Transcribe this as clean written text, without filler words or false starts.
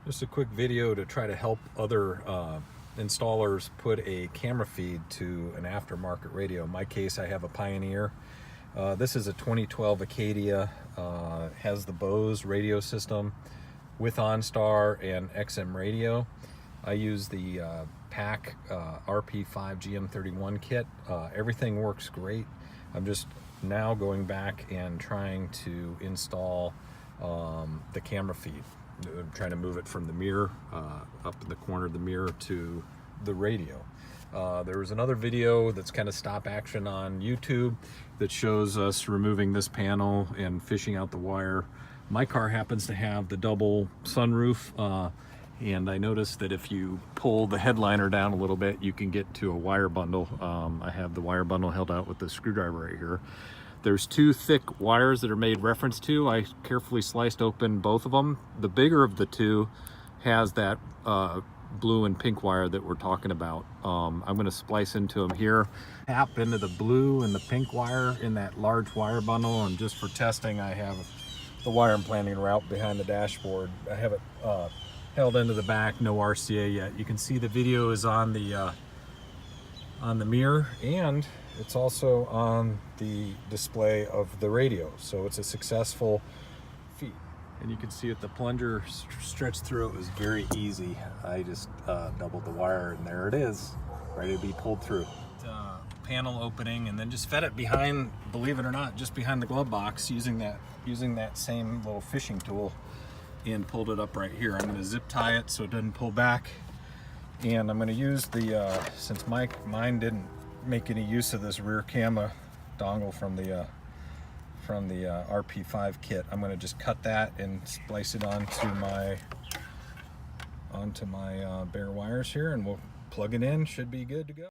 Just a quick video to try to help other installers put a camera feed to an aftermarket radio. In my case, I have a Pioneer. This is a 2012 Acadia, has the Bose radio system with OnStar and XM radio. I use the PAC RP5 GM31 kit. Everything works great. I'm just now going back and trying to install the camera feed. I'm trying to move it from the mirror up in the corner of the mirror to the radio. There was another video that's kind of stop action on YouTube that shows us removing this panel and fishing out the wire. My car happens to have the double sunroof, and I noticed that if you pull the headliner down a little bit, you can get to a wire bundle. I have the wire bundle held out with the screwdriver right here. There's two thick wires that are made reference to. I carefully sliced open both of them. The bigger of the two has that blue and pink wire that we're talking about. I'm going to splice into them here, tap into the blue and the pink wire in that large wire bundle, and just for testing, I have the wire I'm planning to route behind the dashboard. I have it held into the back, no RCA yet. You can see the video is on the mirror, and it's also on the display of the radio, so it's a successful feed. And you can see that the plunger stretched through it was very easy. I just doubled the wire, and there it is, ready to be pulled through. Panel opening, and then just fed it behind, believe it or not, just behind the glove box, using that same little fishing tool, and pulled it up right here. I'm going to zip tie it so it doesn't pull back, and I'm going to use the since mine didn't make any use of this rear camera dongle from the RP5 kit. I'm going to just cut that and splice it onto my bare wires here, and we'll plug it in. Should be good to go.